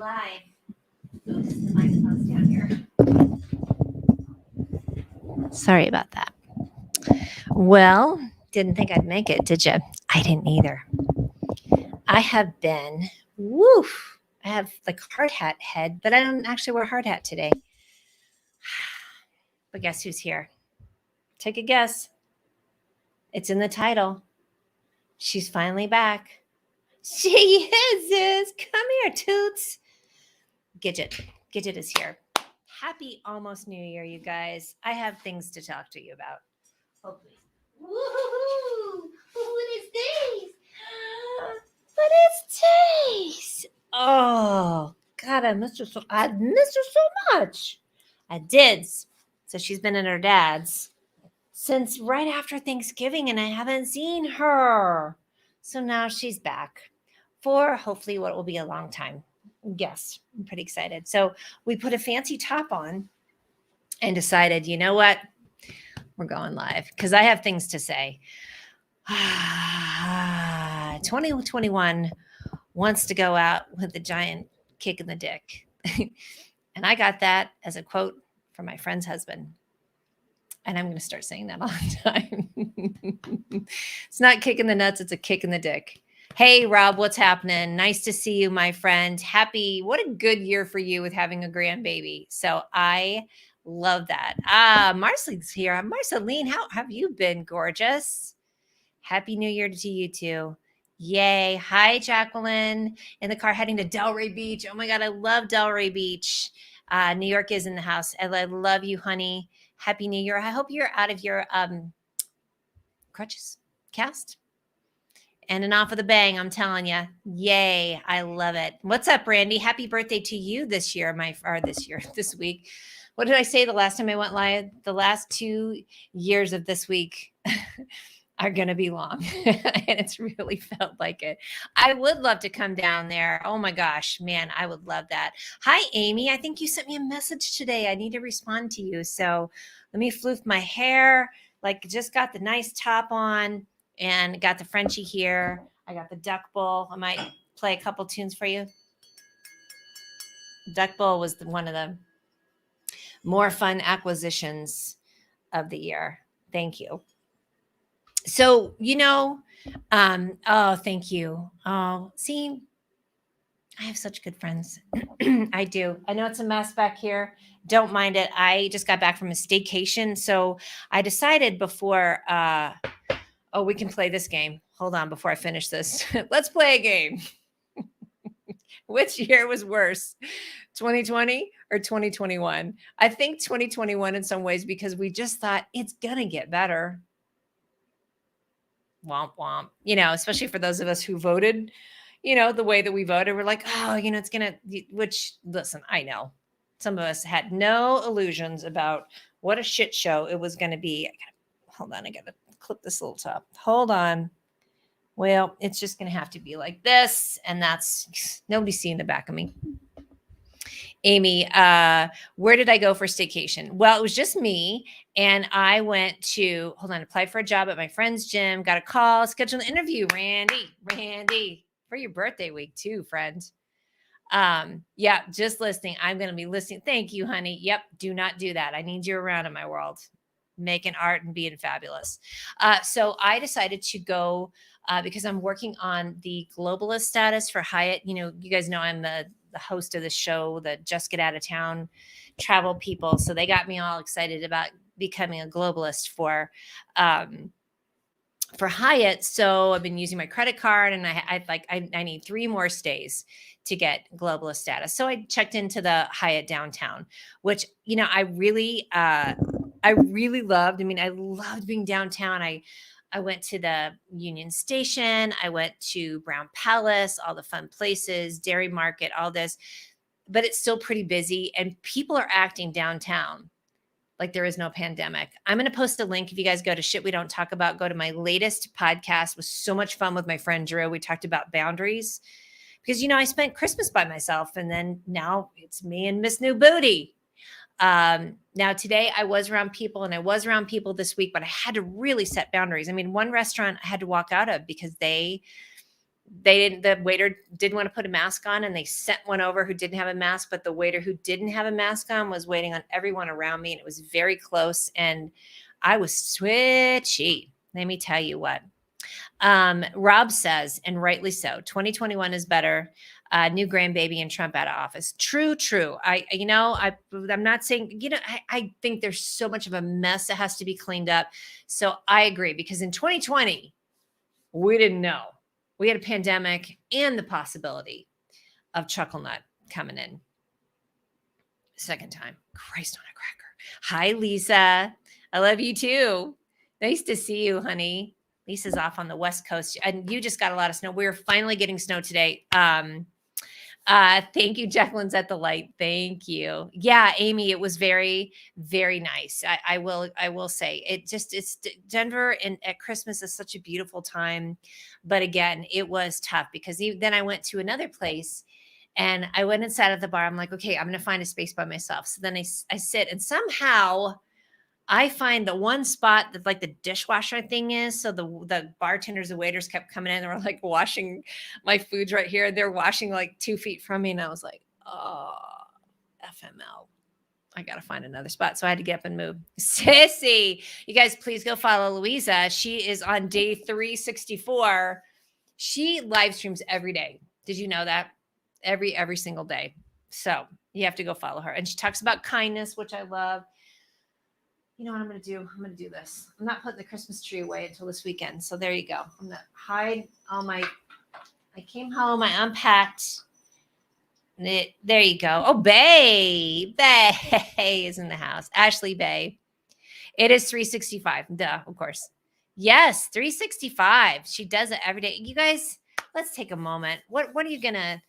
live. Oops, the microphone's down here. Sorry about that. Well, didn't think I'd make it, did you? I didn't either. I have been, woof. I have like hard hat head, but I don't actually wear hard hat today. But guess who's here? Take a guess. It's in the title. She's finally back. She is. Come here, Toots. Gidget is here. Happy almost New Year, you guys. I have things to talk to you about. Hopefully. Woohoo! What is this? What is this? Oh, God, I missed her so much. I did. So she's been in her dad's since right after Thanksgiving, and I haven't seen her. So now she's back for hopefully what will be a long time. Yes, I'm pretty excited. So we put a fancy top on and decided, you know what? We're going live because I have things to say. 2021 wants to go out with a giant kick in the dick. And I got that as a quote from my friend's husband. And I'm going to start saying that all the time. It's not kick in the nuts. It's a kick in the dick. Hey, Rob, what's happening? Nice to see you, my friend. What a good year for you with having a grandbaby. So I love that. Marceline's here. Marceline, how have you been, gorgeous? Happy New Year to you too. Yay. Hi, Jacqueline. In the car heading to Delray Beach. Oh my God, I love Delray Beach. New York is in the house. I love you, honey. Happy New Year. I hope you're out of your crutches cast. And off with a bang, I'm telling you. Yay. I love it. What's up, Randy? Happy birthday to you this week. What did I say the last time I went live? The last 2 years of this week are going to be long. And it's really felt like it. I would love to come down there. Oh my gosh, man, I would love that. Hi, Amy. I think you sent me a message today. I need to respond to you. So let me floof my hair. Like just got the nice top on and got the Frenchie here. I got the duck bowl. I might play a couple tunes for you. Duck bowl was one of the more fun acquisitions of the year. Thank you. So, oh, thank you. Oh, see, I have such good friends. I do. I know it's a mess back here. Don't mind it. I just got back from a staycation. So I decided before, we can play this game. Hold on before I finish this. Let's play a game. Which year was worse, 2020 or 2021? I think 2021 in some ways because we just thought it's going to get better. Womp womp, especially for those of us who voted, the way that we voted, we're like, oh, it's going to, which listen, I know some of us had no illusions about what a shit show it was going to be. Hold on. I got to clip this little top. Hold on. Well, it's just going to have to be like this. And that's nobody's seeing the back of me. Amy, where did I go for staycation? Well, it was just me. And I went to, applied for a job at my friend's gym, got a call, scheduled an interview. Randy, for your birthday week too, friend. Yeah, just listening. I'm going to be listening. Thank you, honey. Yep. Do not do that. I need you around in my world, making art and being fabulous. So I decided to go because I'm working on the globalist status for Hyatt. You guys know I'm the host of the show, the Just Get Out of Town travel people. So they got me all excited about becoming a globalist for Hyatt. So I've been using my credit card and I need 3 more stays to get globalist status. So I checked into the Hyatt downtown, which, I really loved. I loved being downtown. I went to the Union Station. I went to Brown Palace, all the fun places, Dairy Market, all this, but it's still pretty busy and people are acting downtown like there is no pandemic. I'm going to post a link. If you guys go to Shit We Don't Talk About, go to my latest podcast. It was so much fun with my friend Drew. We talked about boundaries because, I spent Christmas by myself and then now it's me and Miss New Booty. Now today I was around people and I was around people this week, but I had to really set boundaries. One restaurant I had to walk out of because they The waiter didn't want to put a mask on, and they sent one over who didn't have a mask, but the waiter who didn't have a mask on was waiting on everyone around me, and it was very close, and I was switchy. Let me tell you what. Rob says, and rightly so, 2021 is better. New grandbaby and Trump out of office. True. I'm not saying, I think there's so much of a mess that has to be cleaned up. So I agree, because in 2020, we didn't know. We had a pandemic and the possibility of Chuckle Nut coming in. Second time. Christ on a cracker. Hi, Lisa. I love you too. Nice to see you, honey. Lisa's off on the West Coast, and you just got a lot of snow. We're finally getting snow today. Thank you. Jacqueline's at the light. Thank you. Yeah, Amy, it was very, very nice. I will say it's Denver, and at Christmas is such a beautiful time. But again, it was tough, because then I went to another place, and I went and sat at the bar. I'm like, okay, I'm going to find a space by myself. So then I sit, and somehow I find the one spot that like the dishwasher thing is. So the bartenders and waiters kept coming in. They were like washing my foods right here. They're washing like 2 feet from me. And I was like, oh, FML. I got to find another spot. So I had to get up and move. Sissy, you guys, please go follow Louisa. She is on day 364. She live streams every day. Did you know that? Every single day. So you have to go follow her. And she talks about kindness, which I love. You know what I'm going to do? I'm going to do this. I'm not putting the Christmas tree away until this weekend. So there you go. I'm going to hide all I came home, I unpacked. There you go. Oh, Bay is in the house. Ashley Bay. It is 365. Duh, of course. Yes, 365. She does it every day. You guys, let's take a moment. What are you going to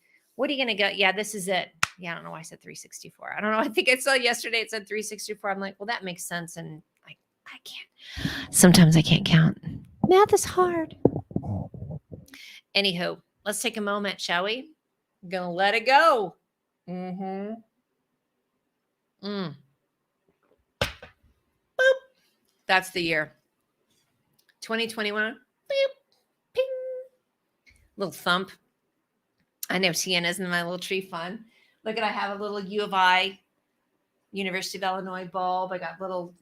go? Yeah, this is it. Yeah, I don't know why I said 364. I don't know. I think I saw yesterday it said 364. I'm like, well, that makes sense. And I can't. Sometimes I can't count. Math is hard. Anywho, let's take a moment, shall we? I'm going to let it go. Mm-hmm. Boop. That's the year. 2021. Boop. Ping. Little thump. I know Sienna's in my little tree fun. Look at, I have a little U of I, University of Illinois bulb. I got a little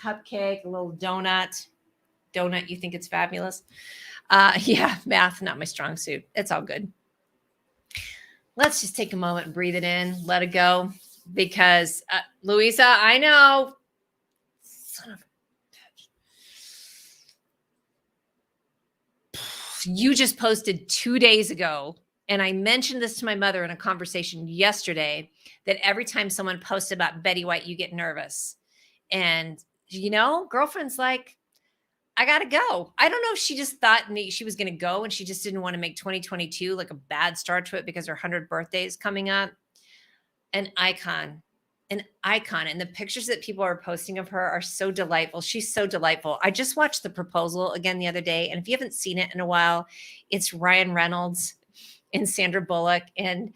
cupcake, a little donut. You think it's fabulous? Yeah, math, not my strong suit. It's all good. Let's just take a moment and breathe it in, let it go. Because, Louisa, I know. Son of a bitch. You just posted 2 days ago. And I mentioned this to my mother in a conversation yesterday, that every time someone posts about Betty White, you get nervous. And, girlfriend's like, I got to go. I don't know if she just thought she was going to go, and she just didn't want to make 2022 like a bad start to it, because her 100th birthday is coming up. An icon. And the pictures that people are posting of her are so delightful. She's so delightful. I just watched The Proposal again the other day. And if you haven't seen it in a while, it's Ryan Reynolds and Sandra Bullock, and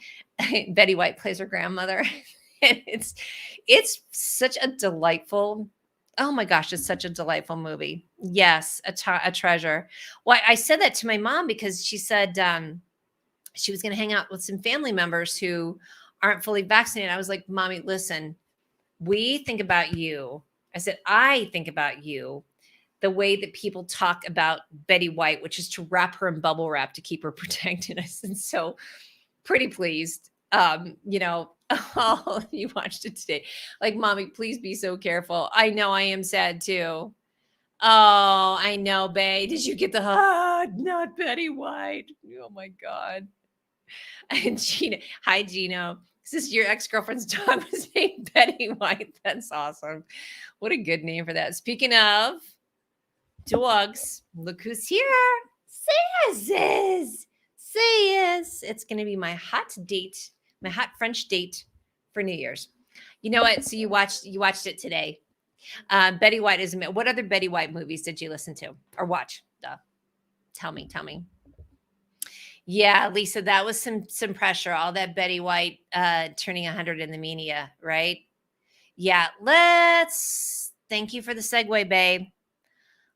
Betty White plays her grandmother. And it's such a delightful, oh my gosh, it's such a delightful movie. Yes, a treasure. Well, I said that to my mom because she said she was going to hang out with some family members who aren't fully vaccinated. I was like, Mommy, listen, we think about you. I said, I think about you the way that people talk about Betty White, which is to wrap her in bubble wrap to keep her protected. I said, so pretty pleased. Oh, you watched it today. Like, Mommy, please be so careful. I know I am sad too. Oh, I know, babe. Did you get the not Betty White? Oh my God. And Gina, hi, Gino. This is your ex-girlfriend's dog was named Betty White. That's awesome. What a good name for that. Speaking of dogs, look who's here. Say yes. It's going to be my hot French date for New Year's. You know what? So you watched it today. Betty White is. What other Betty White movies did you listen to or watch? Tell me. Yeah, Lisa, that was some pressure. All that Betty White turning 100 in the media, right? Yeah, thank you for the segue, babe.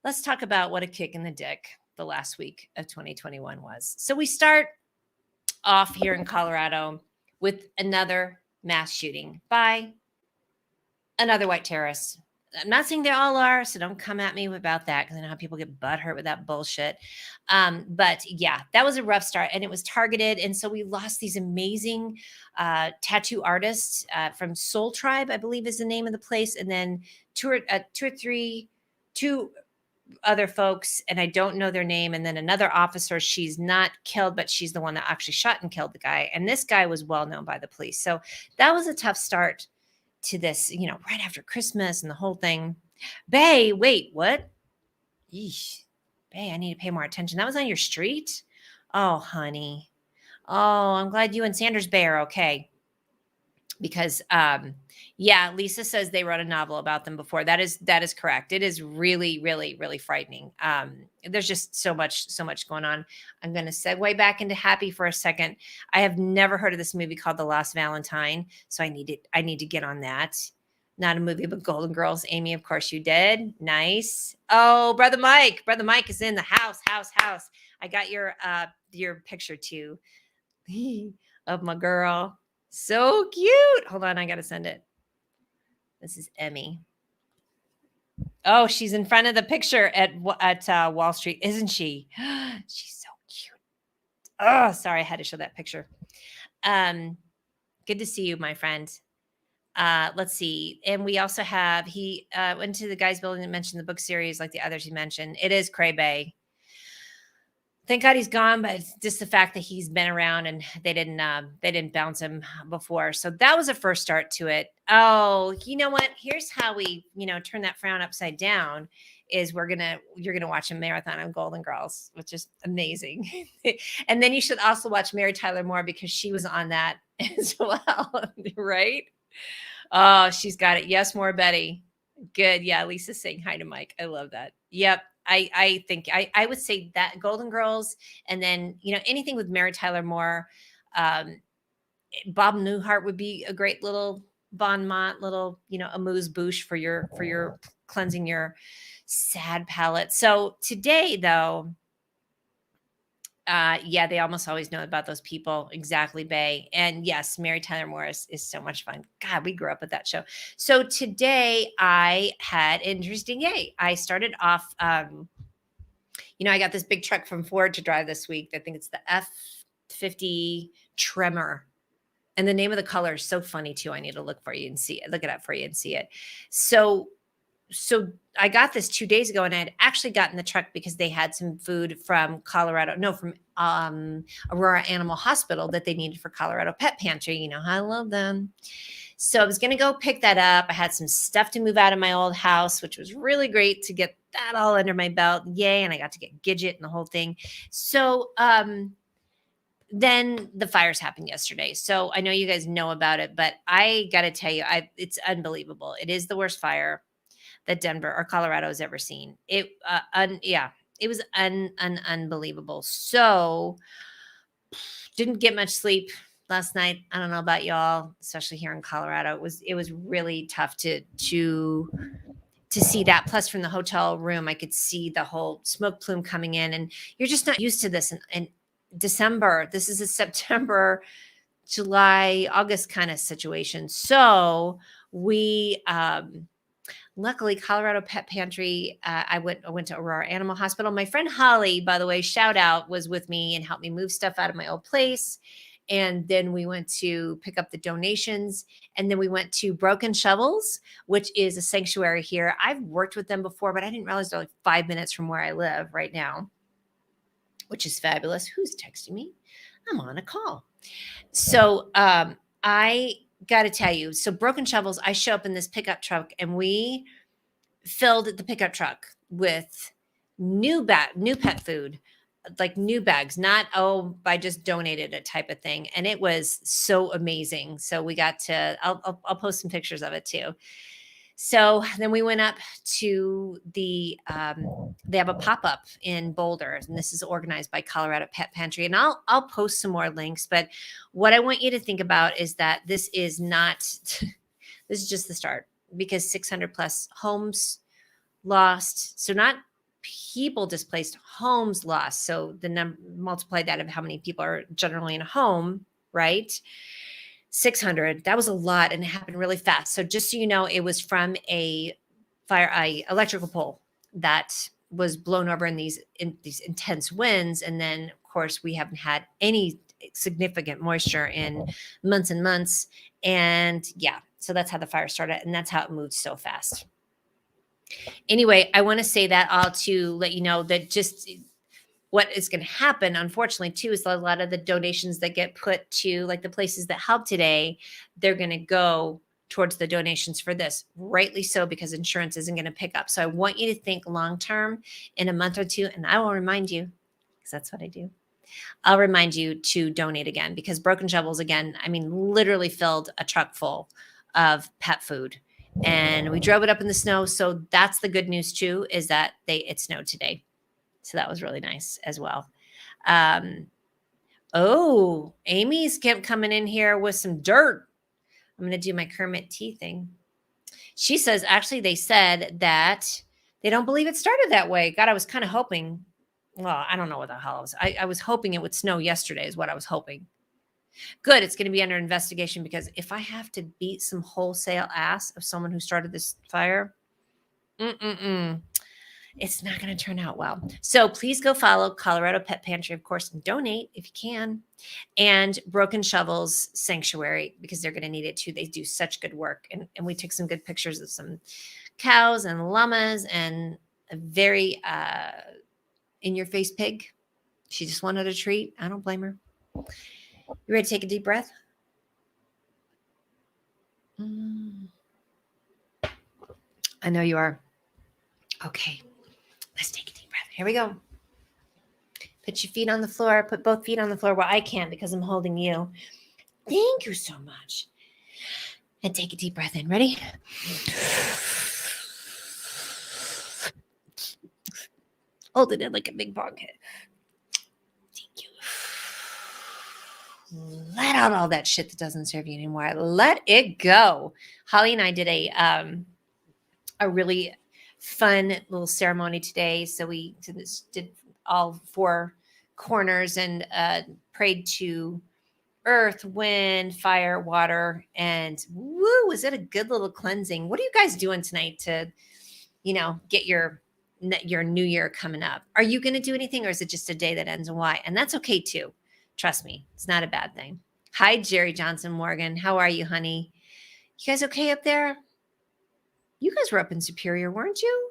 Let's talk about what a kick in the dick the last week of 2021 was. So we start off here in Colorado with another mass shooting by another white terrorist. I'm not saying they all are, so don't come at me about that because I know how people get butthurt with that bullshit. But yeah, that was a rough start, and it was targeted, and so we lost these amazing tattoo artists from Soul Tribe, I believe is the name of the place, and then two other folks, and I don't know their name, and then another officer. She's not killed, but she's the one that actually shot and killed the guy, and this guy was well known by the police. So that was a tough start to this, right after Christmas and the whole thing. Bay, wait, what? Yeesh. Bay, I need to pay more attention. That was on your street? Oh, honey. Oh, I'm glad you and Sanders Bay are okay. Because yeah, Lisa says they wrote a novel about them before. That is correct. It is really, really, really frightening. There's just so much going on. I'm going to segue back into Happy for a second. I have never heard of this movie called The Last Valentine, so I need to get on that. Not a movie, but Golden Girls. Amy, of course you did. Nice. Oh, Brother Mike is in the house. I got your picture too of my girl. So cute. Hold on, I got to send it. This is Emmy. Oh, she's in front of the picture at Wall Street, isn't she? She's so cute. Oh, sorry, I had to show that picture. Good to see you, my friend. Let's see. And we also have, he went to the guy's building and mentioned the book series like the others he mentioned. It is Cray Bay. Thank God he's gone, but it's just the fact that he's been around and they didn't bounce him before. So that was a first start to it. Oh, you know what? Here's how we, turn that frown upside down is you're going to watch a marathon on Golden Girls, which is amazing. And then you should also watch Mary Tyler Moore because she was on that as well. Right? Oh, she's got it. Yes, more Betty. Good. Yeah. Lisa's saying hi to Mike. I love that. Yep. I think I would say that Golden Girls, and then, anything with Mary Tyler Moore, Bob Newhart would be a great little bon mot, little, amuse-bouche for your cleansing your sad palate. So today though, yeah, they almost always know about those people. Exactly, Bay. And yes, Mary Tyler Moore is so much fun. God, we grew up with that show. So today I had interesting yay. I started off, I got this big truck from Ford to drive this week. I think it's the F50 Tremor. And the name of the color is so funny too. I need to look it up for you and see it. So I got this 2 days ago, and I had actually gotten the truck because they had some food from from Aurora Animal Hospital that they needed for Colorado Pet Pantry. You know how I love them. So I was going to go pick that up. I had some stuff to move out of my old house, which was really great to get that all under my belt. Yay. And I got to get Gidget and the whole thing. So then the fires happened yesterday. So I know you guys know about it, but I got to tell you, it's unbelievable. It is the worst fire that Denver or Colorado has ever seen. It was unbelievable. So didn't get much sleep last night. I don't know about y'all, especially here in Colorado. It was really tough to see that. Plus from the hotel room, I could see the whole smoke plume coming in, and you're just not used to this in December. This is a September, July, August kind of situation. So we, luckily, Colorado Pet Pantry, I went to Aurora Animal Hospital. My friend Holly, by the way, shout out, was with me and helped me move stuff out of my old place. And then we went to pick up the donations. And then we went to Broken Shovels, which is a sanctuary here. I've worked with them before, but I didn't realize they're like 5 minutes from where I live right now, which is fabulous. Who's texting me? I'm on a call. So I got to tell you, so Broken Shovels, I show up in this pickup truck, and we filled the pickup truck with new pet food, like new bags, not, I just donated it type of thing. And it was so amazing. So we got to, I'll post some pictures of it too. So then we went up to they have a pop-up in Boulder, and this is organized by Colorado Pet Pantry. And I'll post some more links, but what I want you to think about is that this is just the start, because 600 plus homes lost. So not people displaced, homes lost. So multiply that of how many people are generally in a home, right? 600. That was a lot, and it happened really fast. So just so you know, it was from a electrical pole that was blown over in these intense winds, and then of course we haven't had any significant moisture in months and months, and yeah, so that's how the fire started, and that's how it moved so fast. Anyway, I want to say that all to let you know that just what is going to happen, unfortunately, too, is a lot of the donations that get put to like the places that help today, they're going to go towards the donations for this, rightly so, because insurance isn't going to pick up. So I want you to think long term in a month or two, and I will remind you, because that's what I do. I'll remind you to donate again, because Broken Shovels, again, I mean, literally filled a truck full of pet food, and we drove it up in the snow. So that's the good news too, is that it snowed today. So that was really nice as well. Oh, Amy's kept coming in here with some dirt. I'm going to do my Kermit T thing. She says, actually, they said that they don't believe it started that way. God, I was kind of hoping. Well, I don't know what the hell it was. I was hoping it would snow yesterday is what I was hoping. Good. It's going to be under investigation, because if I have to beat some wholesale ass of someone who started this fire, it's not going to turn out well. So please go follow Colorado Pet Pantry, of course, and donate if you can. And Broken Shovels Sanctuary, because they're going to need it too. They do such good work. And we took some good pictures of some cows and llamas and a very in-your-face pig. She just wanted a treat. I don't blame her. You ready to take a deep breath? I know you are. Okay. Let's take a deep breath. Here we go. Put your feet on the floor. Put both feet on the floor. Well, I can't because I'm holding you. Thank you so much. And take a deep breath in. Ready? Hold it in like a big bong hit. Thank you. Let out all that shit that doesn't serve you anymore. Let it go. Holly and I did a really fun little ceremony today. So we did all four corners and prayed to earth, wind, fire, water, and woo, was it a good little cleansing? What are you guys doing tonight to, get your new year coming up? Are you going to do anything, or is it just a day that ends in Y? And that's okay too. Trust me, it's not a bad thing. Hi, Jerry Johnson Morgan. How are you, honey? You guys okay up there? You guys were up in Superior, weren't you?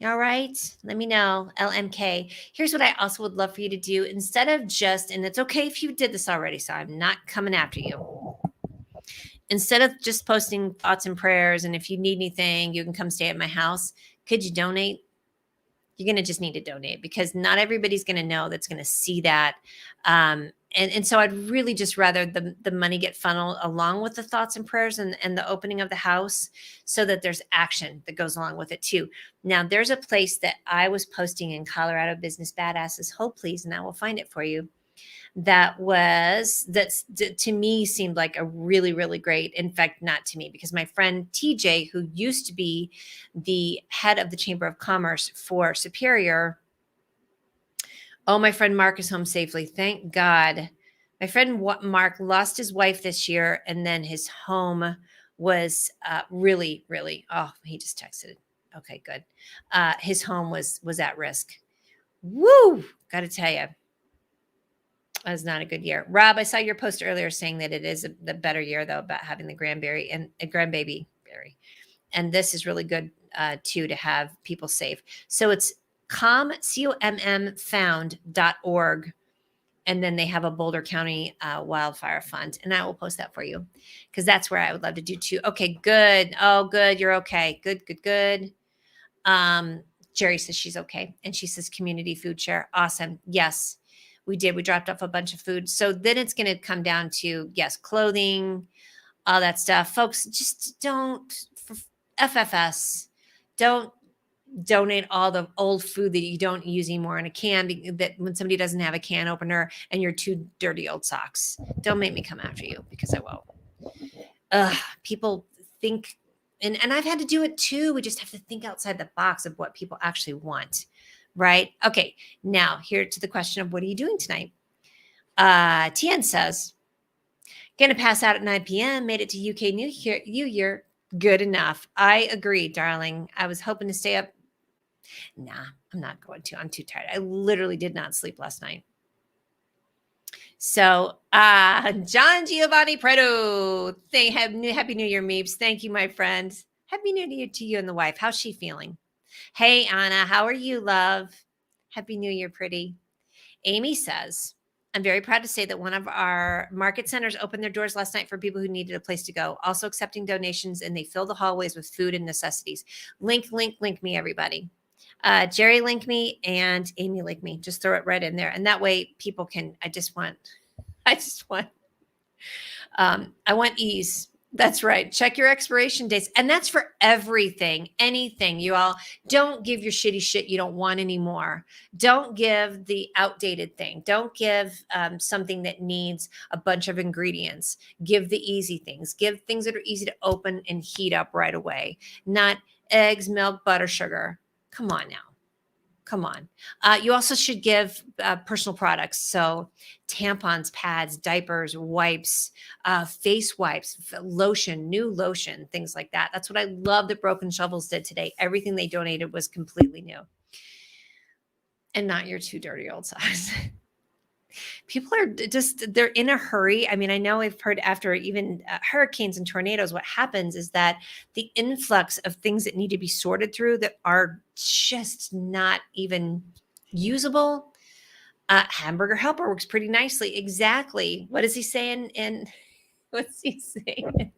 All right. Let me know. LMK. Here's what I also would love for you to do. Instead of just, and it's okay if you did this already, so I'm not coming after you. Instead of just posting thoughts and prayers, and if you need anything, you can come stay at my house. Could you donate? You're going to just need to donate, because not everybody's going to know that's going to see that. And so I'd really just rather the money get funneled along with the thoughts and prayers and the opening of the house, so that there's action that goes along with it too. Now, there's a place that I was posting in Colorado Business Badasses, Hope Please, and I will find it for you. That to me seemed like a really, really great, in fact, not to me, because my friend TJ, who used to be the head of the Chamber of Commerce for Superior, oh, my friend Mark is home safely. Thank God. My friend Mark lost his wife this year, and then his home was really, really, oh, he just texted. Okay, good. His home was at risk. Woo! Got to tell you. That was not a good year. Rob, I saw your post earlier saying that it is the better year, though, about having the grandbaby and a grandbaby berry. And this is really good, too, to have people safe. So it's COMM found.org. And then they have a Boulder County wildfire fund. And I will post that for you, because that's where I would love to do too. Okay, good. Oh, good. You're okay. Good. Jerry says she's okay. And she says community food share. Awesome. Yes, we did. We dropped off a bunch of food. So then it's going to come down to, yes, clothing, all that stuff. Folks, just don't, for FFS, don't donate all the old food that you don't use anymore in a can, that when somebody doesn't have a can opener and your two dirty old socks. Don't make me come after you, because I won't. People think And I've had to do it too. We just have to think outside the box of what people actually want, right? Okay, now here to the question of what are you doing tonight? Tien says, gonna pass out at 9 p.m. Made it to UK New Year. Good enough. I agree, darling. I was hoping to stay up. Nah, I'm not going to. I'm too tired. I literally did not sleep last night. So, John Giovanni Preto, Happy New Year, Meeps. Thank you, my friend. Happy New Year to you and the wife. How's she feeling? Hey, Anna, how are you, love? Happy New Year, pretty. Amy says, I'm very proud to say that one of our market centers opened their doors last night for people who needed a place to go, also accepting donations, and they fill the hallways with food and necessities. Link me, everybody. Jerry link me and Amy link me. Just throw it right in there. And that way people can, I want ease. That's right. Check your expiration dates. And that's for everything, anything. You all don't give your shitty shit you don't want anymore. Don't give the outdated thing. Don't give something that needs a bunch of ingredients. Give the easy things. Give things that are easy to open and heat up right away. Not eggs, milk, butter, sugar. Come on now. Come on. You also should give personal products. So tampons, pads, diapers, wipes, face wipes, lotion, new lotion, things like that. That's what I love that Broken Shovels did today. Everything they donated was completely new. And not your too dirty old size. People are they're in a hurry. I mean, I know I've heard after even hurricanes and tornadoes, what happens is that the influx of things that need to be sorted through that are just not even usable. Hamburger Helper works pretty nicely. Exactly. What is he saying? And what's he saying?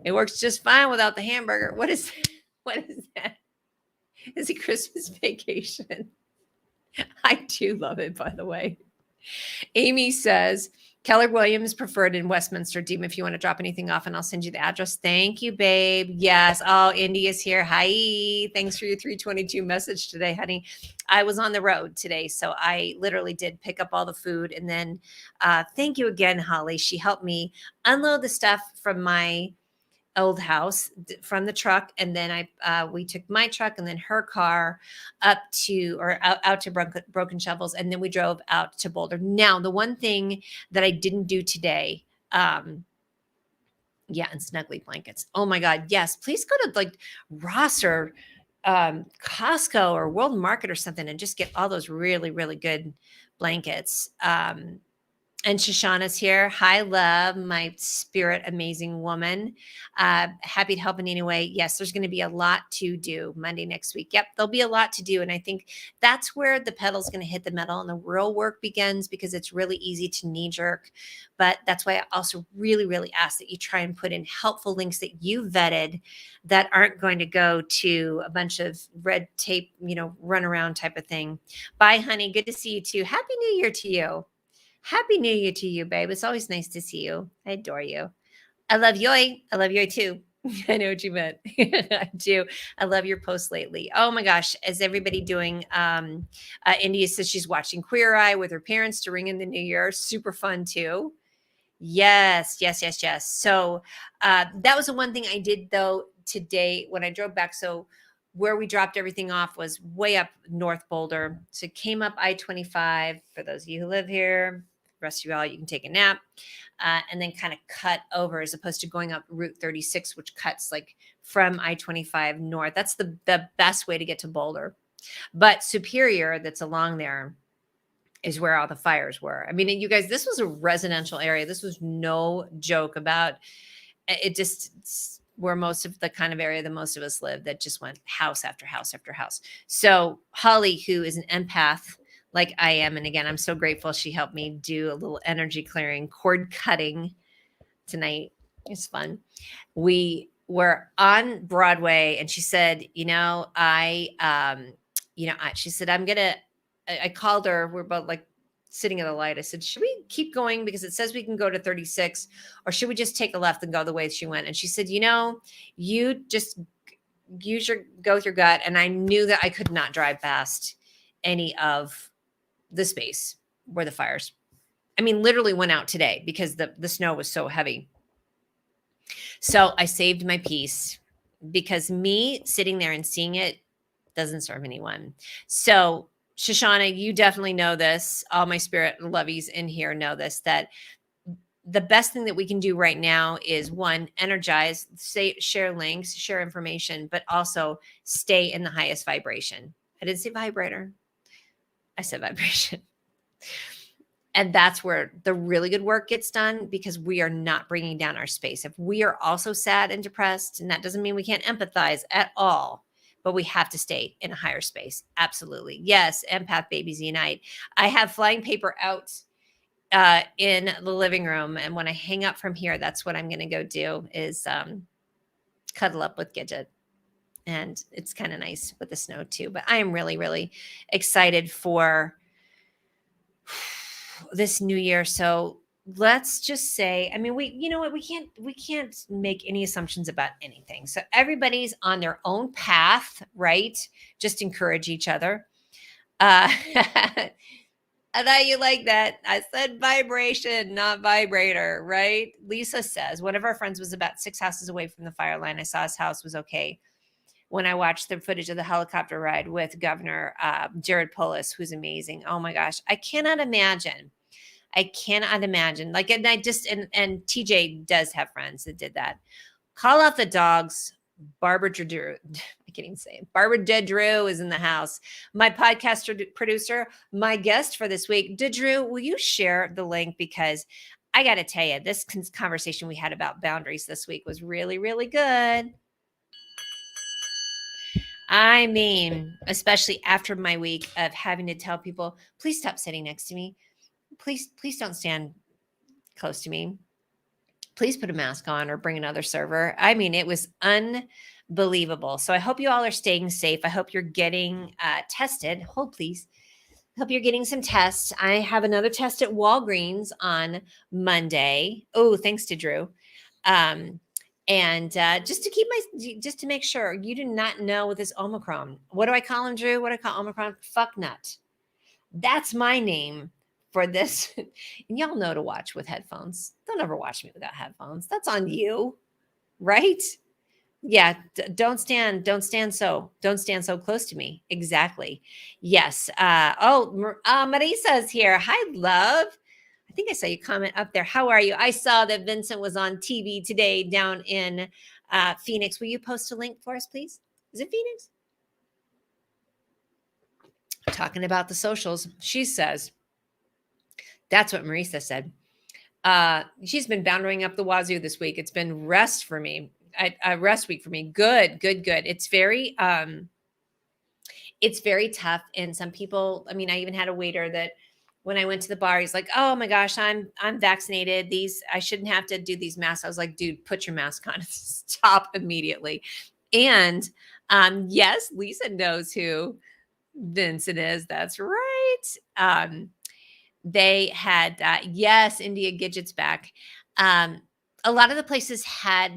It works just fine without the hamburger. What is that? Is it Christmas Vacation? I do love it, by the way. Amy says, Keller Williams preferred in Westminster. Deem if you want to drop anything off and I'll send you the address. Thank you, babe. Yes. Oh, Indy is here. Hi. Thanks for your 322 message today, honey. I was on the road today, so I literally did pick up all the food. And then thank you again, Holly. She helped me unload the stuff from my old house from the truck, and then we took my truck and then her car up to or out to Broken Shovels, and then we drove out to Boulder. Now, the one thing that I didn't do today, and snuggly blankets. Oh my God, yes! Please go to like Ross or Costco or World Market or something and just get all those really, really good blankets. And Shoshana's here. Hi, love, my spirit, amazing woman. Happy to help in any way. Yes, there's going to be a lot to do Monday next week. Yep, there'll be a lot to do. And I think that's where the pedal's going to hit the metal and the real work begins, because it's really easy to knee jerk. But that's why I also really, really ask that you try and put in helpful links that you vetted that aren't going to go to a bunch of red tape, run around type of thing. Bye, honey. Good to see you too. Happy New Year to you. Happy New Year to you, babe. It's always nice to see you. I adore you. I love Yoy. I love Yoy too. I know what you meant. I do. I love your posts lately. Oh my gosh. Is everybody doing? India says she's watching Queer Eye with her parents to ring in the new year. Super fun too. Yes. So that was the one thing I did though today when I drove back. So where we dropped everything off was way up North Boulder. So it came up I-25 for those of you who live here. The rest of y'all, you can take a nap and then kind of cut over as opposed to going up Route 36, which cuts like from I-25 north. That's the best way to get to Boulder. But Superior, that's along there, is where all the fires were. I mean, you guys, this was a residential area. This was no joke about it. Just where most of the kind of area that most of us live, that just went house after house after house. So Holly, who is an empath like I am, and again, I'm so grateful she helped me do a little energy clearing, cord cutting tonight. It's fun. We were on Broadway and she said, she said, I called her. We're both like sitting at a light. I said, should we keep going? Because it says we can go to 36, or should we just take a left and go the way she went? And she said, you just go with your gut. And I knew that I could not drive past any of the space where the fires, literally went out today because the snow was so heavy. So I saved my peace because me sitting there and seeing it doesn't serve anyone. So, Shoshana, you definitely know this. All my spirit lovies in here know this, that the best thing that we can do right now is, one, energize, share links, share information, but also stay in the highest vibration. I didn't say vibrator. I said vibration. And that's where the really good work gets done, because we are not bringing down our space. If we are also sad and depressed, and that doesn't mean we can't empathize at all, but we have to stay in a higher space. Absolutely. Yes. Empath babies unite. I have flying paper out in the living room. And when I hang up from here, that's what I'm going to go do, is cuddle up with Gidget. And it's kind of nice with the snow too. But I am really, really excited for this new year. So let's just say, I mean, you know what, we can't make any assumptions about anything. So everybody's on their own path, right? Just encourage each other. I thought you like that. I said vibration, not vibrator, right? Lisa says, one of our friends was about 6 houses away from the fire line. I saw his house was okay when I watched the footage of the helicopter ride with Governor Jared Polis, who's amazing. Oh my gosh. I cannot imagine. Like, and and TJ does have friends that did that. Call out the dogs. Barbara Drew, I can't even say it. Barbara Drew is in the house. My podcast producer, my guest for this week. Drew, will you share the link? Because I got to tell you, this conversation we had about boundaries this week was really, really good. I mean, especially after my week of having to tell people, please stop sitting next to me. Please don't stand close to me. Please put a mask on or bring another server. I mean, it was unbelievable. So I hope you all are staying safe. I hope you're getting tested. Hold, please. I hope you're getting some tests. I have another test at Walgreens on Monday. Oh, thanks to Drew. And just to make sure, you do not know with this Omicron. What do I call him, Drew? What do I call Omicron? Fuck nut. That's my name for this. And y'all know to watch with headphones. Don't ever watch me without headphones. That's on you, right? Yeah, don't stand so close to me. Exactly. Yes. Marisa's here. Hi, love. I think I saw you comment up there. How are you? I saw that Vincent was on TV today down in Phoenix. Will you post a link for us, please? Is it Phoenix? Talking about the socials, she says. That's what Marisa said. She's been boundary up the wazoo this week. It's been rest for me. Rest week for me. Good. It's very tough. And some people, I mean, I even had a waiter that when I went to the bar, he's like, oh my gosh, I'm vaccinated. I shouldn't have to do these masks. I was like, dude, put your mask on. Stop immediately. And yes, Lisa knows who Vincent is. That's right. They had, yes, India Gidget's back. A lot of the places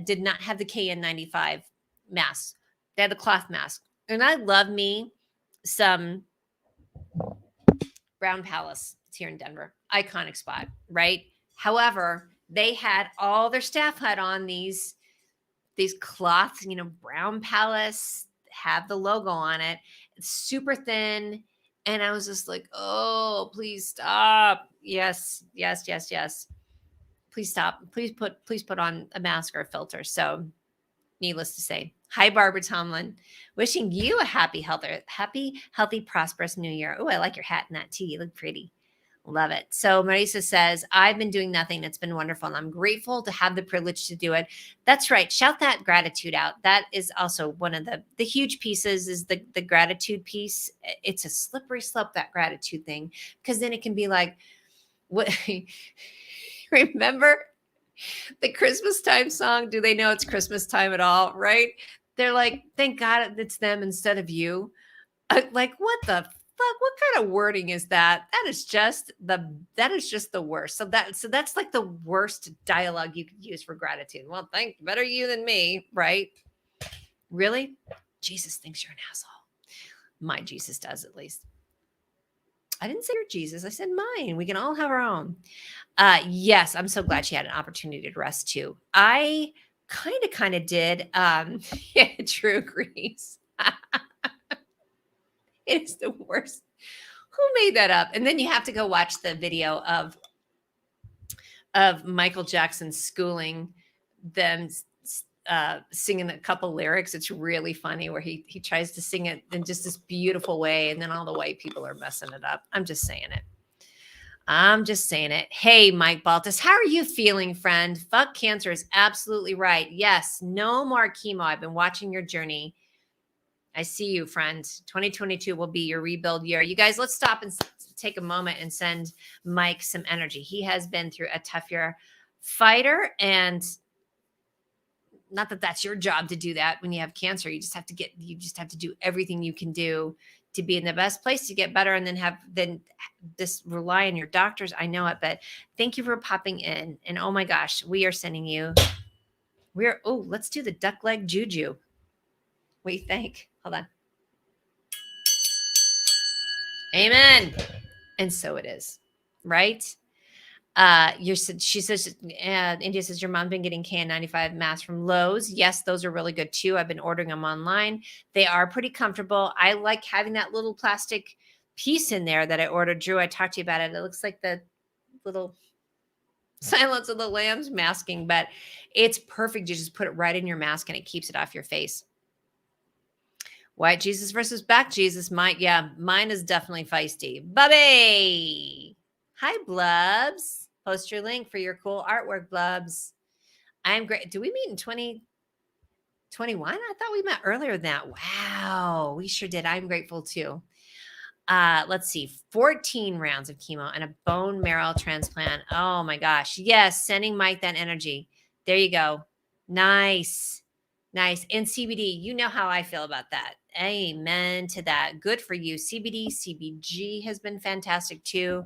did not have the KN95 masks. They had the cloth mask. And I love me some Brown Palace. It's here in Denver. Iconic spot, right? However, they had all their staff had on these cloth, Brown Palace, have the logo on it. It's super thin. And I was just like, oh, please stop. Yes. Please stop. Please put on a mask or a filter. So needless to say, hi, Barbara Tomlin. Wishing you a happy, healthy, prosperous new year. Oh, I like your hat and that tee. You look pretty. Love it. So Marisa says, I've been doing nothing. It's been wonderful. And I'm grateful to have the privilege to do it. That's right. Shout that gratitude out. That is also one of the huge pieces is the gratitude piece. It's a slippery slope, that gratitude thing, because then it can be like, what? Remember the Christmas time song? Do they know it's Christmas time at all? Right? They're like, thank God it's them instead of you. Like, what the fuck? What kind of wording is that? That is just the worst. So that's like the worst dialogue you could use for gratitude. Well, better you than me, right? Really? Jesus thinks you're an asshole. My Jesus does, at least. I didn't say your Jesus. I said mine. We can all have our own. Yes, I'm so glad she had an opportunity to rest too. I kind of did. Yeah, Drew agrees. It's the worst. Who made that up? And then you have to go watch the video of Michael Jackson schooling them singing a couple lyrics. It's really funny where he tries to sing it in just this beautiful way, and then all the white people are messing it up. I'm just saying it. Hey, Mike Baltus, how are you feeling, friend? Fuck cancer is absolutely right. Yes, no more chemo. I've been watching your journey. I see you, friend. 2022 will be your rebuild year. You guys, let's stop and take a moment and send Mike some energy. He has been through a tough year. Fighter, and not that that's your job to do that when you have cancer. You just have to do everything you can do to be in the best place to get better, and then this rely on your doctors. I know it, but thank you for popping in. And oh my gosh, we are sending you. Let's do the duck leg juju. What do you think? Hold on. Amen. And so it is, right? She says, India says, your mom's been getting KN95 masks from Lowe's. Yes, those are really good too. I've been ordering them online. They are pretty comfortable. I like having that little plastic piece in there that I ordered. Drew, I talked to you about it. It looks like the little Silence of the Lambs masking, but it's perfect. You just put it right in your mask and it keeps it off your face. White Jesus versus Black Jesus. Mine is definitely feisty. Bubby. Hi, Blubs. Post your link for your cool artwork, Blubs. I'm great. Do we meet in 2021? I thought we met earlier than that. Wow, we sure did. I'm grateful too. Let's see, 14 rounds of chemo and a bone marrow transplant. Oh my gosh. Yes, sending Mike that energy. There you go. Nice. And CBD, you know how I feel about that. Amen to that. Good for you. CBD, CBG has been fantastic too.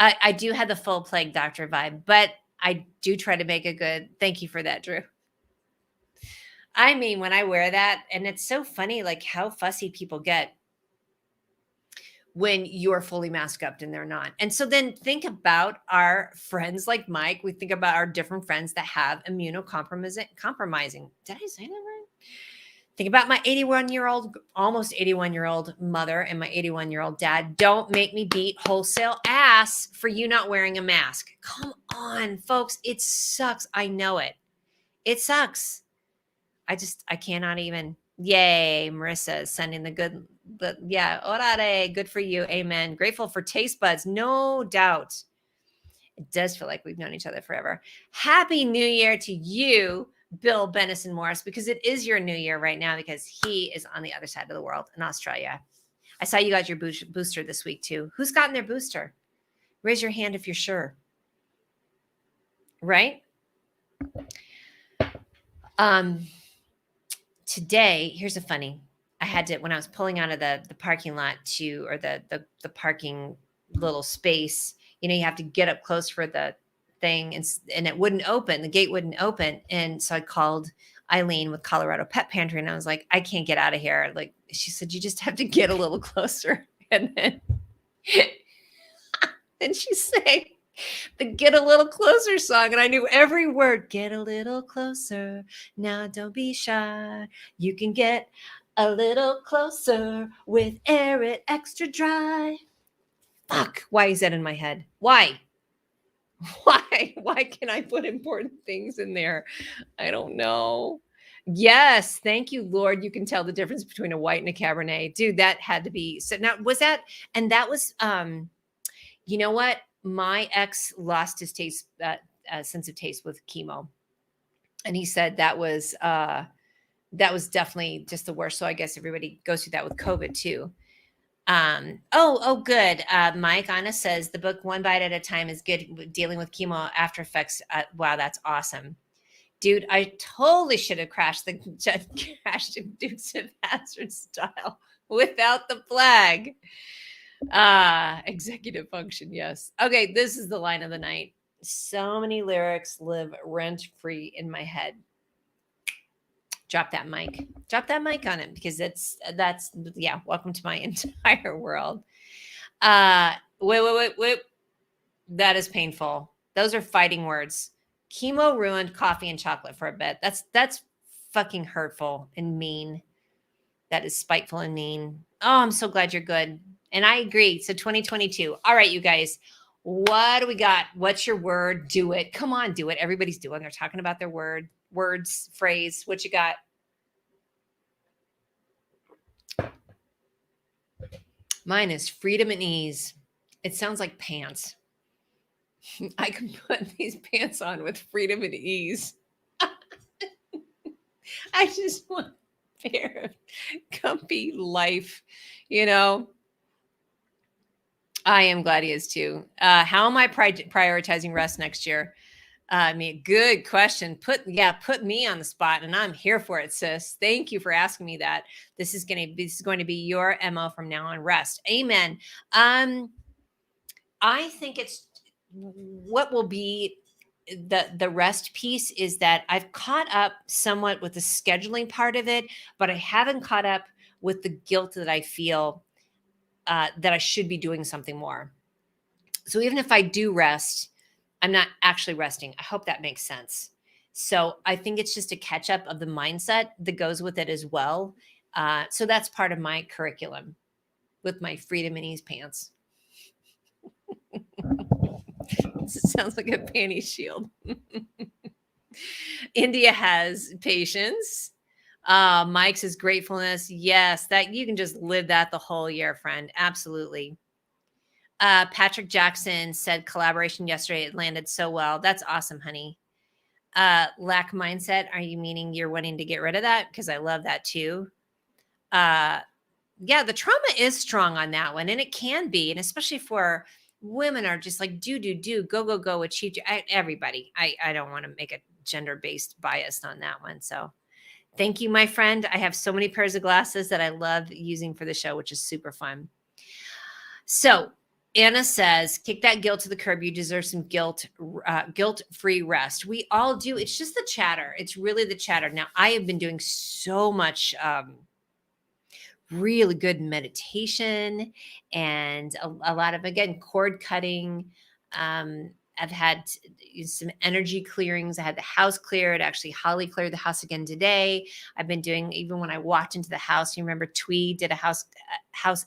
I do have the full plague doctor vibe, but I do try to make a good. Thank you for that, Drew. I mean, when I wear that, and it's so funny, like how fussy people get when you're fully masked up and they're not. And so then think about our friends like Mike. We think about our different friends that have immunocompromising. Did I say that right? Think about my 81-year-old, almost 81-year-old mother and my 81-year-old dad. Don't make me beat wholesale ass for you not wearing a mask. Come on, folks. It sucks. I know it. It sucks. I cannot even. Yay, Marissa is sending the good. Yeah, orare, good for you. Amen. Grateful for taste buds, no doubt. It does feel like we've known each other forever. Happy New Year to you, Bill Benison Morris, because it is your new year right now because he is on the other side of the world in Australia. I saw you got your booster this week too. Who's gotten their booster? Raise your hand if you're sure. Right? Today, here's a funny. I had to, when I was pulling out of the parking lot or the parking little space, you have to get up close for the thing and it wouldn't open. The gate wouldn't open. And so I called Eileen with Colorado Pet Pantry and I was like, I can't get out of here. Like she said, you just have to get a little closer. And then and she sang the Get a Little Closer song. And I knew every word. Get a little closer. Now don't be shy. You can get a little closer with Air It Extra Dry. Fuck. Why is that in my head? Why? Why can I put important things in there? I don't know. Yes. Thank you, Lord. You can tell the difference between a white and a Cabernet. Dude, that had to be. So now was that, and that was, you know what? My ex lost his taste, sense of taste with chemo. And he said that was definitely just the worst. So I guess everybody goes through that with COVID too. Good. Mike Anna says the book One Bite at a Time is good dealing with chemo after effects. Wow, that's awesome. Dude, I totally should have crashed in Dukes of Hazzard style without the flag. Executive function, yes. Okay, this is the line of the night. So many lyrics live rent-free in my head. Drop that mic on it because that's welcome to my entire world. Wait. That is painful. Those are fighting words. Chemo ruined coffee and chocolate for a bit. That's fucking hurtful and mean. That is spiteful and mean. Oh, I'm so glad you're good. And I agree. So 2022. All right, you guys. What do we got? What's your word? Do it. Come on, do it. Everybody's doing. They're talking about their words, phrase. What you got? Mine is freedom and ease. It sounds like pants. I can put these pants on with freedom and ease. I just want a pair of comfy life, you know. I am glad he is too. How am I prioritizing rest next year? I mean, good question. Put me on the spot, and I'm here for it, sis. Thank you for asking me that. This is going to be your MO from now on. Rest. Amen. I think it's what will be the rest piece is that I've caught up somewhat with the scheduling part of it, but I haven't caught up with the guilt that I feel that I should be doing something more. So even if I do rest, I'm not actually resting. I hope that makes sense. So I think it's just a catch up of the mindset that goes with it as well. So that's part of my curriculum with my freedom and ease pants. It sounds like a panty shield. India has patience. Mike says gratefulness. Yes, that you can just live that the whole year, friend. Absolutely. Patrick Jackson said collaboration yesterday. It landed so well. That's awesome, honey. Lack mindset. Are you meaning you're wanting to get rid of that? Because I love that too. Yeah, the trauma is strong on that one, and it can be, and especially for women are just like do, go, achieve. Everybody. I don't want to make a gender-based bias on that one. So thank you, my friend. I have so many pairs of glasses that I love using for the show, which is super fun. So Anna says, kick that guilt to the curb. You deserve some guilt-free rest. We all do. It's just the chatter. It's really the chatter. Now, I have been doing so much really good meditation and a lot of, again, cord cutting. I've had some energy clearings. I had the house cleared. Actually, Holly cleared the house again today. I've been doing, even when I walked into the house, you remember Twee did a house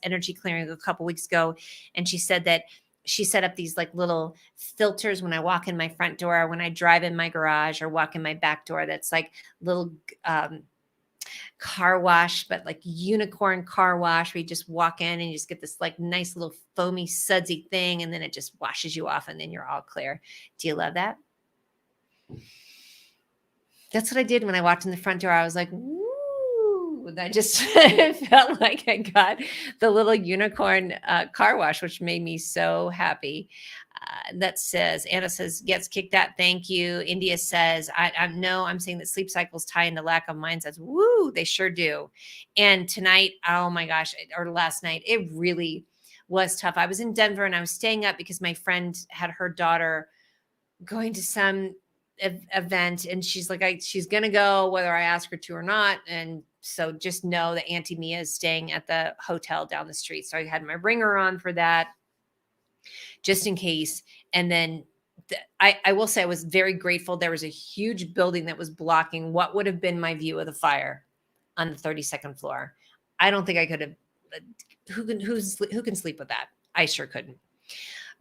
energy clearing a couple weeks ago. And she said that she set up these like little filters when I walk in my front door, when I drive in my garage or walk in my back door. That's like little car wash, but like unicorn car wash where you just walk in and you just get this like nice little foamy sudsy thing, and then it just washes you off and then you're all clear. Do you love that? That's what I did when I walked in the front door. I was like, woo. And I just felt like I got the little unicorn car wash, which made me so happy. That says, Anna says, gets kicked out. Thank you. India says, I'm saying that sleep cycles tie into lack of mindsets. Woo, they sure do. And tonight, oh my gosh, or last night, it really was tough. I was in Denver and I was staying up because my friend had her daughter going to some event, and she's like, she's going to go whether I ask her to or not. And so just know that Auntie Mia is staying at the hotel down the street. So I had my ringer on for that, just in case. And then I will say I was very grateful. There was a huge building that was blocking what would have been my view of the fire on the 32nd floor. I don't think I could have. Who can sleep with that? I sure couldn't.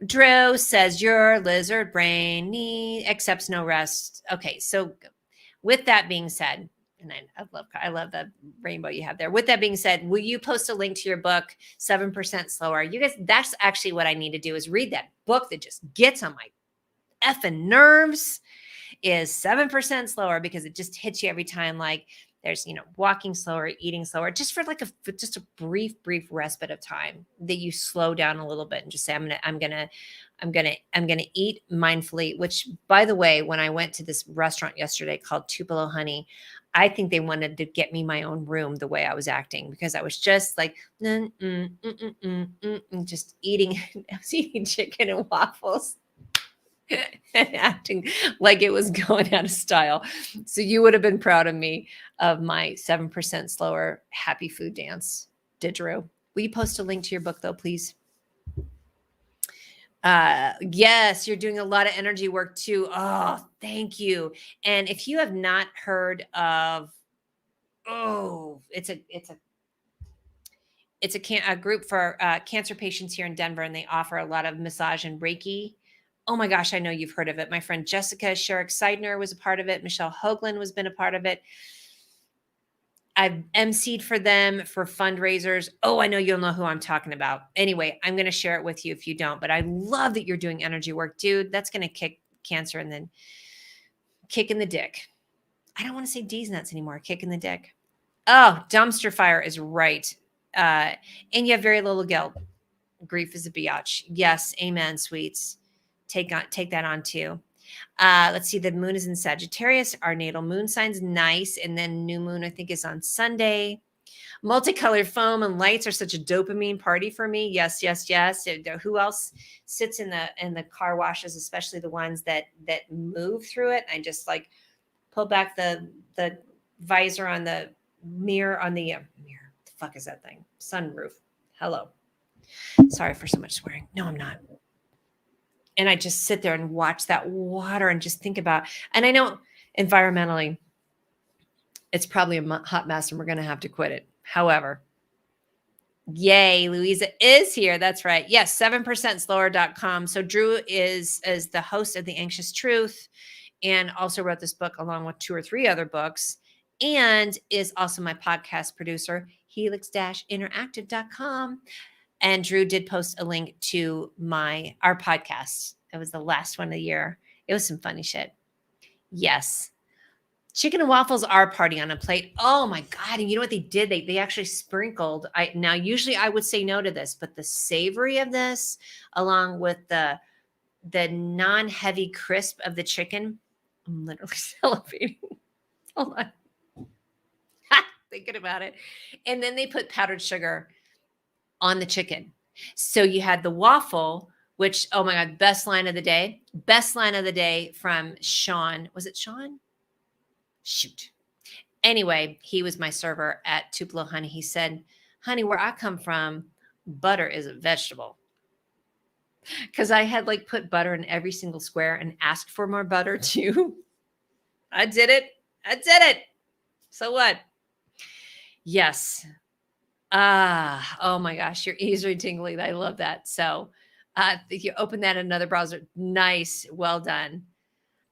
Drew says your lizard brain accepts no rest. Okay, so with that being said, and I love the rainbow you have there. With that being said, will you post a link to your book, 7% Slower? You guys, that's actually what I need to do is read that book that just gets on my effing nerves, is 7% Slower, because it just hits you every time. Like there's, walking slower, eating slower, just for like just a brief respite of time that you slow down a little bit and just say, I'm gonna eat mindfully. Which, by the way, when I went to this restaurant yesterday called Tupelo Honey, I think they wanted to get me my own room the way I was acting, because I was just like, just eating. I was eating chicken and waffles and acting like it was going out of style. So you would have been proud of me of my 7% Slower happy food dance. Didro. Will you post a link to your book though, please? Yes, you're doing a lot of energy work too. Oh, thank you. And if you have not heard of, it's a group for cancer patients here in Denver, and they offer a lot of massage and Reiki. Oh my gosh, I know you've heard of it. My friend Jessica Sherrick Seidner was a part of it. Michelle Hoagland has been a part of it. I've emceed for them for fundraisers. Oh, I know you'll know who I'm talking about. Anyway, I'm going to share it with you if you don't, but I love that you're doing energy work, dude. That's going to kick cancer and then kick in the dick. I don't want to say D's nuts anymore. Kick in the dick. Oh, dumpster fire is right. And you have very little guilt. Grief is a biatch. Yes, amen, sweets. Take that on too. Let's see. The moon is in Sagittarius. Our natal moon sign's nice, and then new moon I think is on Sunday. Multicolored foam and lights are such a dopamine party for me. Yes, yes, yes. Who else sits in the car washes, especially the ones that move through it? I just like pull back the visor on the mirror on the mirror. The fuck is that thing? Sunroof. Hello. Sorry for so much swearing. No, I'm not. And I just sit there and watch that water and just think about, and I know environmentally it's probably a hot mess and we're going to have to quit it. However, yay, Louisa is here. That's right. Yes, 7%slower.com. So Drew is the host of The Anxious Truth and also wrote this book along with 2 or 3 other books and is also my podcast producer, helix-interactive.com. And Drew did post a link to our podcast. It was the last one of the year. It was some funny shit. Yes. Chicken and waffles are a party on a plate. Oh my God. And you know what they did? They actually sprinkled. Now, usually I would say no to this, but the savory of this, along with the non-heavy crisp of the chicken, I'm literally salivating. Hold on. Thinking about it. And then they put powdered sugar on the chicken. So you had the waffle, which, oh my God, best line of the day. Best line of the day from Sean. Was it Sean? Shoot. Anyway, he was my server at Tupelo Honey. He said, honey, where I come from, butter is a vegetable. Because I had like put butter in every single square and asked for more butter too. I did it. So what? Yes. Oh my gosh, your ears are tingling. I love that. So if you open that in another browser, nice. Well done.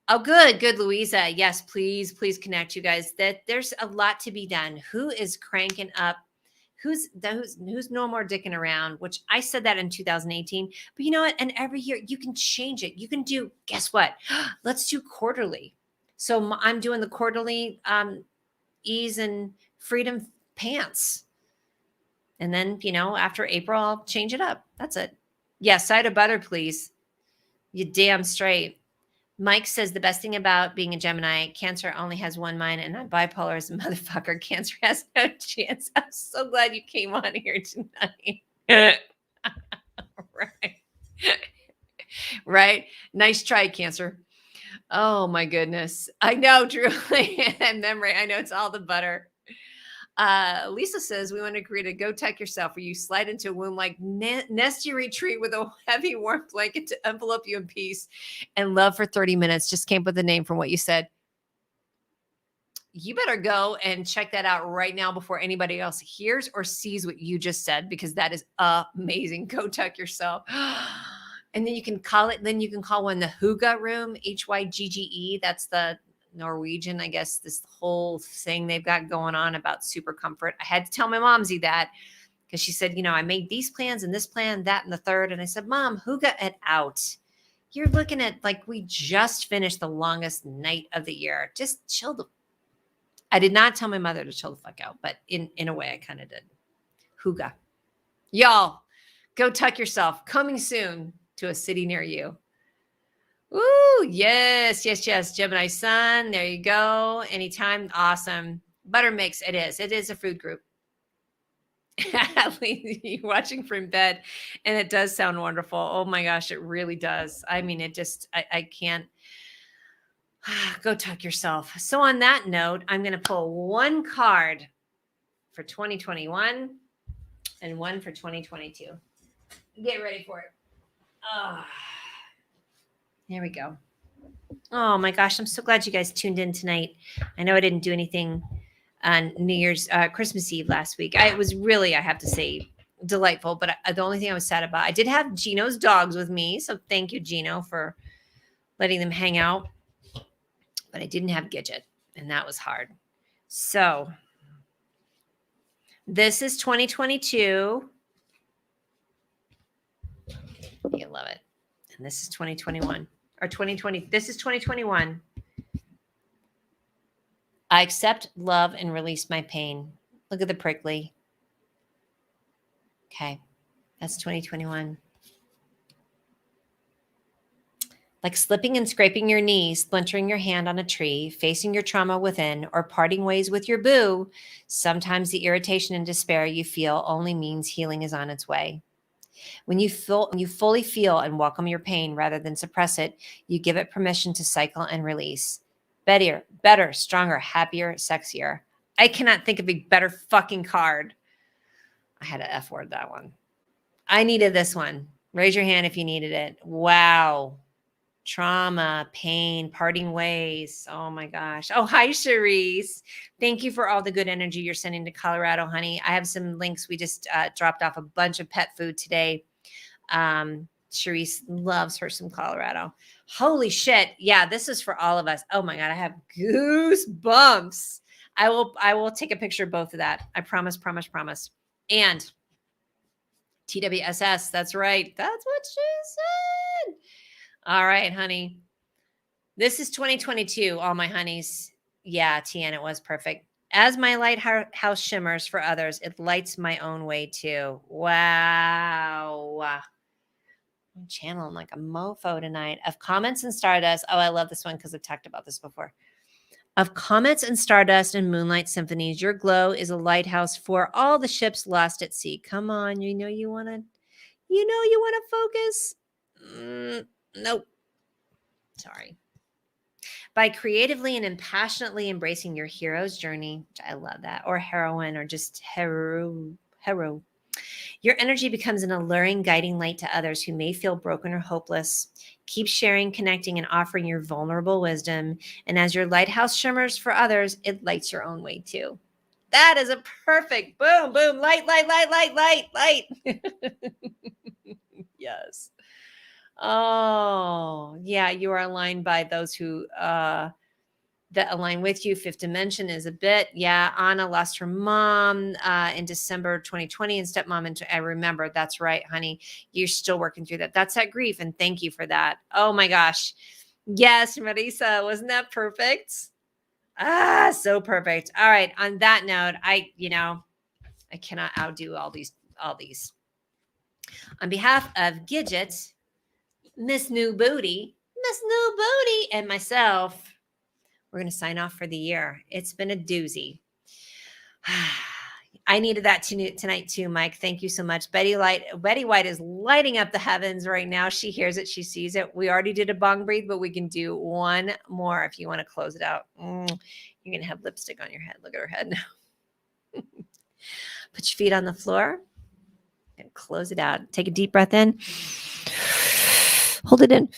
Oh, good, Louisa. Yes, please connect, you guys. That there's a lot to be done. Who is cranking up? Who's no more dicking around? Which I said that in 2018. But you know what? And every year you can change it. You can do. Guess what? Let's do quarterly. So I'm doing the quarterly ease and freedom pants. And then, after April, I'll change it up. That's it. Yeah, side of butter, please. You damn straight. Mike says the best thing about being a Gemini, Cancer only has one mind, and I'm bipolar as a motherfucker. Cancer has no chance. I'm so glad you came on here tonight. Right. Right. Nice try, Cancer. Oh my goodness. I know, Drew. And memory. I know it's all the butter. Lisa says we want to create a go tech yourself where you slide into a womb like nesty retreat with a heavy warm blanket to envelope you in peace and love for 30 minutes. Just came up with the name from what you said. You better go and check that out right now before anybody else hears or sees what you just said, because that is amazing. Go tech yourself. And then you can call one the Hygge room, Hygge. That's the Norwegian, I guess, this whole thing they've got going on about super comfort. I had to tell my momsy that because she said, I made these plans and this plan, that and the third. And I said, Mom, Hygge it out. You're looking at like we just finished the longest night of the year. Just chill I did not tell my mother to chill the fuck out, but in a way I kind of did. Hygge. Y'all, go tuck yourself. Coming soon to a city near you. Ooh, yes. Gemini Sun. There you go. Anytime. Awesome. Butter mix. It is a food group. You're watching from bed and it does sound wonderful. Oh my gosh, it really does. I mean, it just, I can't. Go tuck yourself. So on that note, I'm going to pull one card for 2021 and one for 2022. Get ready for it. Ah, there we go. Oh my gosh, I'm so glad you guys tuned in tonight. I know I didn't do anything on New Year's, Christmas Eve last week. It was really, I have to say, delightful. But the only thing I was sad about, I did have Gino's dogs with me, so thank you, Gino, for letting them hang out. But I didn't have Gidget, and that was hard. So this is 2022. You love it. And this is 2021 or 2020. This is 2021. I accept, love, and release my pain. Look at the prickly. Okay. That's 2021. Like slipping and scraping your knee, splintering your hand on a tree, facing your trauma within, or parting ways with your boo, sometimes the irritation and despair you feel only means healing is on its way. When you fully feel and welcome your pain rather than suppress it, you give it permission to cycle and release. Better, stronger, happier, sexier. I cannot think of a better fucking card. I had to F word that one. I needed this one. Raise your hand if you needed it. Wow. Trauma, pain, parting ways. Oh my gosh. Oh, hi, Charisse. Thank you for all the good energy you're sending to Colorado, honey. I have some links. We just dropped off a bunch of pet food today. Charisse loves her some Colorado. Holy shit. Yeah, this is for all of us. Oh my God, I have goosebumps. I will take a picture of both of that. I promise. And TWSS, that's right. That's what she said. All right, honey. This is 2022, all my honeys. Yeah, Tian, it was perfect. As my lighthouse shimmers for others, it lights my own way too. Wow. I'm channeling like a mofo tonight. Of comets and stardust. Oh, I love this one because I've talked about this before. Of comets and stardust and moonlight symphonies, your glow is a lighthouse for all the ships lost at sea. Come on, you know you want to focus. Nope. Sorry. By creatively and impassionately embracing your hero's journey, which I love that, or heroine, or just hero, your energy becomes an alluring guiding light to others who may feel broken or hopeless. Keep sharing, connecting, and offering your vulnerable wisdom. And as your lighthouse shimmers for others, it lights your own way too. That is a perfect boom, boom, light. Yes. Oh, yeah, you are aligned by those who that align with you. Fifth dimension is a bit. Yeah, Anna lost her mom in December 2020 and stepmom. And I remember, that's right, honey. You're still working through that. That's that grief. And thank you for that. Oh my gosh. Yes, Marisa, wasn't that perfect? So perfect. All right. On that note, I cannot outdo all these. On behalf of Gidget, Miss New Booty, and myself, we're going to sign off for the year. It's been a doozy. I needed that tonight too, Mike. Thank you so much. Betty White is lighting up the heavens right now. She hears it. She sees it. We already did a bong breathe, but we can do one more if you want to close it out. You're going to have lipstick on your head. Look at her head now. Put your feet on the floor and close it out. Take a deep breath in. Hold it in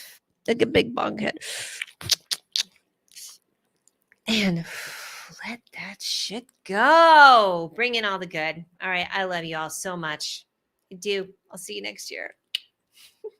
like a big bong hit. And let that shit go. Bring in all the good. All right. I love you all so much. I do. I'll see you next year.